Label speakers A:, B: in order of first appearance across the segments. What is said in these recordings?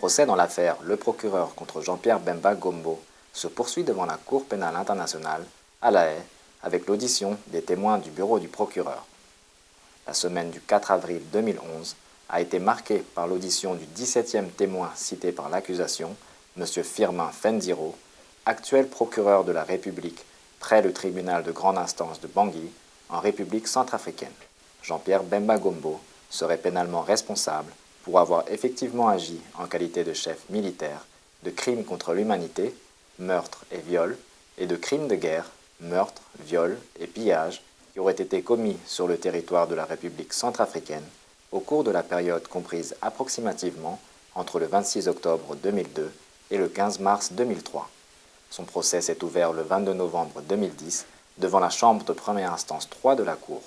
A: procès dans l'affaire Le procureur contre Jean-Pierre Bemba Gombo se poursuit devant la Cour pénale internationale à La Haye avec l'audition des témoins du bureau du procureur. La semaine du 4 avril 2011 a été marquée par l'audition du 17e témoin cité par l'accusation, M. Firmin Fendiro, actuel procureur de la République près le tribunal de grande instance de Bangui, en République centrafricaine. Jean-Pierre Bemba Gombo serait pénalement responsable pour avoir effectivement agi en qualité de chef militaire de crimes contre l'humanité, meurtre et viol, et de crimes de guerre, meurtre, viol et pillage qui auraient été commis sur le territoire de la République centrafricaine au cours de la période comprise approximativement entre le 26 octobre 2002 et le 15 mars 2003. Son procès s'est ouvert le 22 novembre 2010 devant la chambre de première instance 3 de la Cour.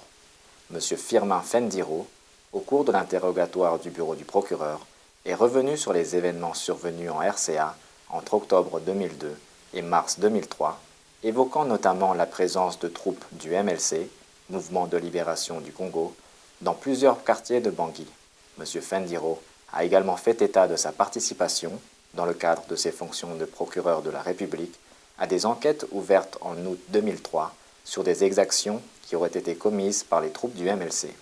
A: M. Firmin Fendiro, au cours de l'interrogatoire du bureau du procureur, est revenu sur les événements survenus en RCA entre octobre 2002 et mars 2003, évoquant notamment la présence de troupes du MLC, Mouvement de libération du Congo, dans plusieurs quartiers de Bangui. M. Fendiro a également fait état de sa participation, dans le cadre de ses fonctions de procureur de la République, à des enquêtes ouvertes en août 2003 sur des exactions qui auraient été commises par les troupes du MLC.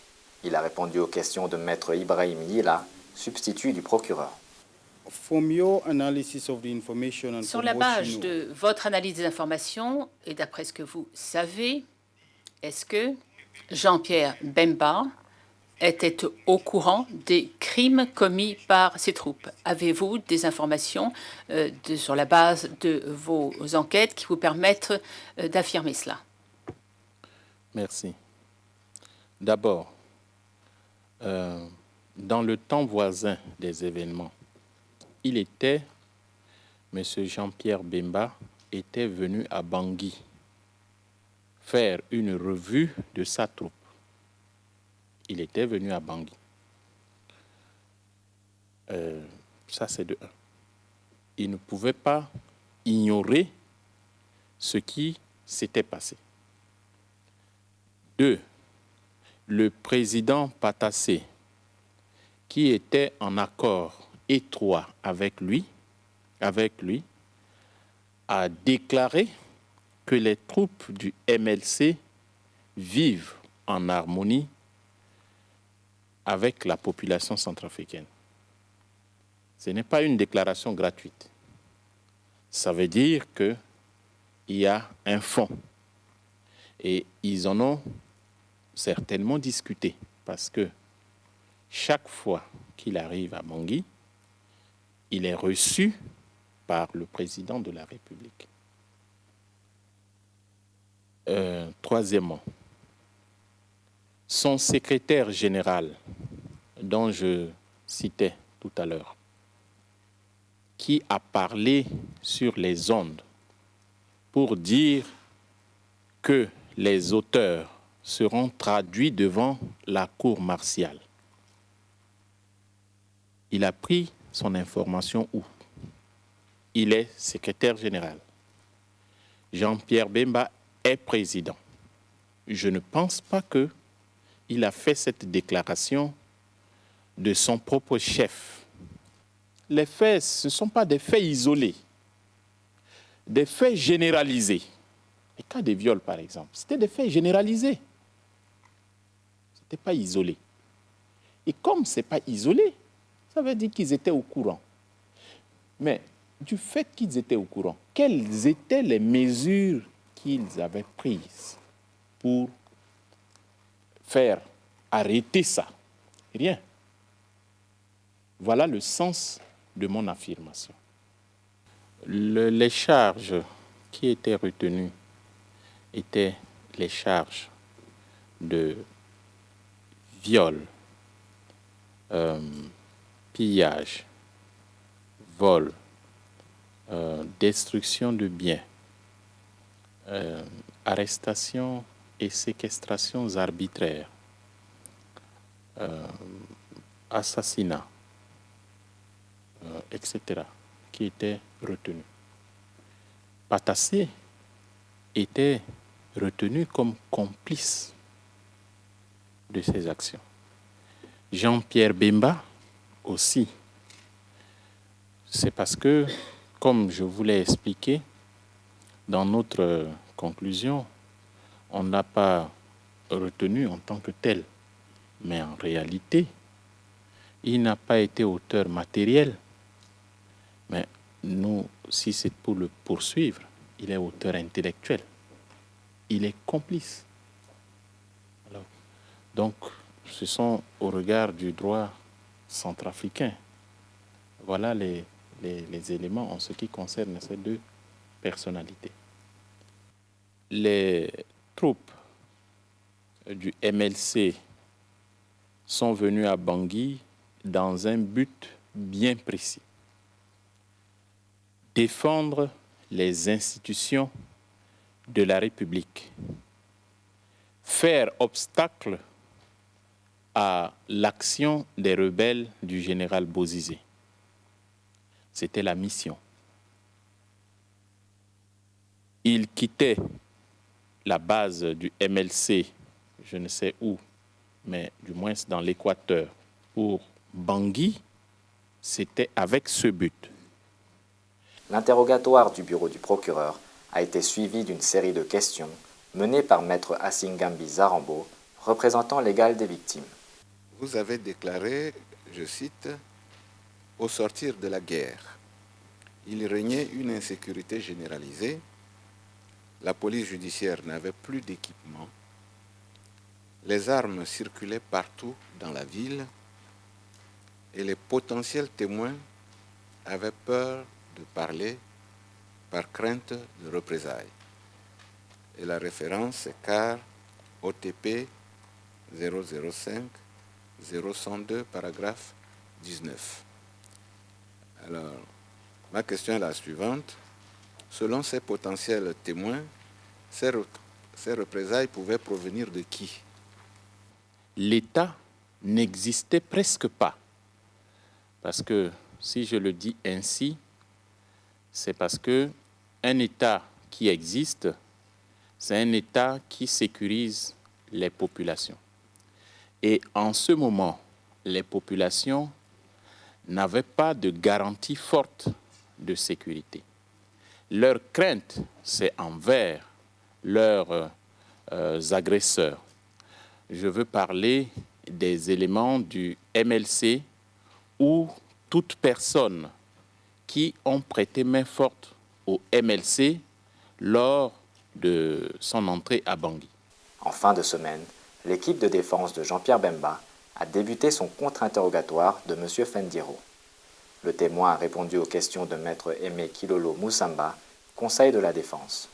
A: Il a répondu aux questions de Maître Ibrahim Yila, substitut du procureur.
B: Sur la base de votre analyse des informations et d'après ce que vous savez, est-ce que Jean-Pierre Bemba était au courant des crimes commis par ces troupes? Avez-vous des informations sur la base de vos enquêtes qui vous permettent d'affirmer cela?
C: Merci. D'abord, dans le temps voisin des événements, M. Jean-Pierre Bemba était venu à Bangui faire une revue de sa troupe. Il était venu à Bangui. Ça, c'est de un. Il ne pouvait pas ignorer ce qui s'était passé. 2. Le président Patassé, qui était en accord étroit avec lui, a déclaré que les troupes du MLC vivent en harmonie avec la population centrafricaine. Ce n'est pas une déclaration gratuite. Ça veut dire qu'il y a un fond. Et ils en ont certainement discuté parce que chaque fois qu'il arrive à Bangui, il est reçu par le président de la République. Troisièmement, son secrétaire général, dont je citais tout à l'heure, qui a parlé sur les ondes pour dire que les auteurs seront traduits devant la cour martiale. Il a pris son information où? Il est secrétaire général. Jean-Pierre Bemba est président. Je ne pense pas qu'il a fait cette déclaration de son propre chef. Les faits, ce ne sont pas des faits isolés, des faits généralisés. Les cas de viol, par exemple, c'était des faits généralisés. Ce n'était pas isolé. Et comme ce n'est pas isolé, ça veut dire qu'ils étaient au courant. Mais du fait qu'ils étaient au courant, quelles étaient les mesures qu'ils avaient prises pour faire arrêter ça? Rien. Voilà le sens de mon affirmation. Les charges qui étaient retenues étaient les charges de viol, pillage, vol, destruction de biens, arrestation et séquestrations arbitraires, assassinat, etc., qui étaient retenus. Patassé était retenu comme complice de ces actions. Jean-Pierre Bemba aussi C'est parce que, comme je vous l'ai expliqué, dans notre conclusion, on n'a pas retenu en tant que tel. Mais en réalité, il n'a pas été auteur matériel. Mais nous, si c'est pour le poursuivre, il est auteur intellectuel. Il est complice. Alors, donc, ce sont au regard du droit centrafricain. Voilà les éléments en ce qui concerne ces deux personnalités. Les troupes du MLC sont venues à Bangui dans un but bien précis. Défendre les institutions de la République. Faire obstacle à l'action des rebelles du général Bozizé. C'était la mission. Il quittait la base du MLC, je ne sais où, mais du moins dans l'Équateur, pour Bangui, c'était avec ce but.
A: L'interrogatoire du bureau du procureur a été suivi d'une série de questions menées par maître Assingambi Zarambo, représentant légal des victimes.
D: Vous avez déclaré, je cite, « Au sortir de la guerre, il régnait une insécurité généralisée, la police judiciaire n'avait plus d'équipement, les armes circulaient partout dans la ville et les potentiels témoins avaient peur de parler par crainte de représailles. » Et la référence est CAR OTP 005 0102, paragraphe 19. Alors, ma question est la suivante. Selon ces potentiels témoins, ces représailles pouvaient provenir de qui?
C: L'État n'existait presque pas. Parce que, si je le dis ainsi, c'est parce qu'un État qui existe, c'est un État qui sécurise les populations. Et en ce moment, les populations n'avaient pas de garantie forte de sécurité. Leur crainte, c'est envers leurs agresseurs. Je veux parler des éléments du MLC ou toute personne qui ont prêté main forte au MLC lors de son entrée à Bangui.
A: En fin de semaine, l'équipe de défense de Jean-Pierre Bemba a débuté son contre-interrogatoire de M. Fendiro. Le témoin a répondu aux questions de maître Aimé Kilolo Moussamba, conseil de la défense.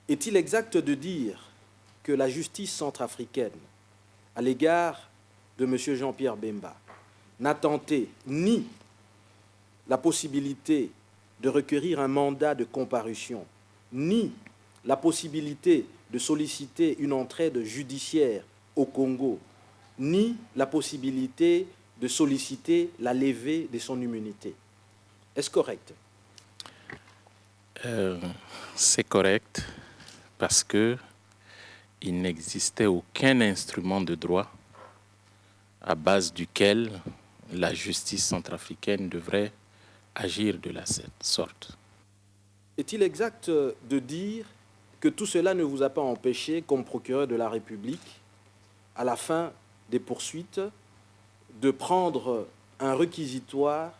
E: Est-il exact de dire que la justice centrafricaine, à l'égard de M. Jean-Pierre Bemba, n'a tenté ni la possibilité de requérir un mandat de comparution, ni la possibilité de solliciter une entraide judiciaire au Congo, ni la possibilité de solliciter la levée de son immunité? Est-ce correct?
C: C'est correct parce que il n'existait aucun instrument de droit à base duquel la justice centrafricaine devrait agir de la sorte.
E: Est-il exact de dire que tout cela ne vous a pas empêché, comme procureur de la République, à la fin des poursuites, de prendre un réquisitoire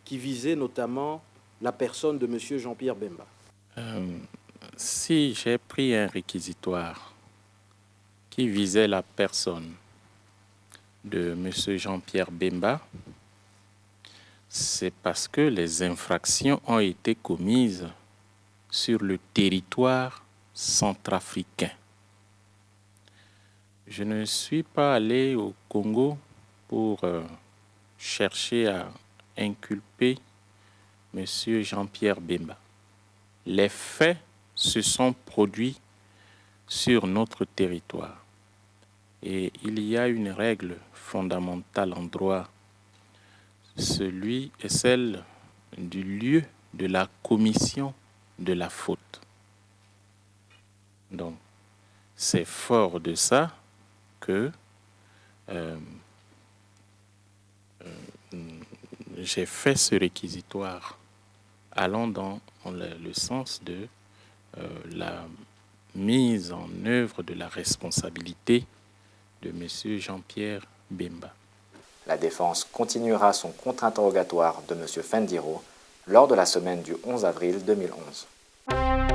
E: qui visait notamment la personne de M. Jean-Pierre Bemba?
C: Si j'ai pris un réquisitoire qui visait la personne de M. Jean-Pierre Bemba, c'est parce que les infractions ont été commises sur le territoire centrafricain. Je ne suis pas allé au Congo pour chercher à inculper M. Jean-Pierre Bemba. Les faits se sont produits sur notre territoire. Et il y a une règle fondamentale en droit, celle du lieu de la commission de la faute. Donc, c'est fort de ça que j'ai fait ce réquisitoire allant dans le sens de la mise en œuvre de la responsabilité de M. Jean-Pierre Bemba.
A: La défense continuera son contre-interrogatoire de M. Fendiro lors de la semaine du 11 avril 2011.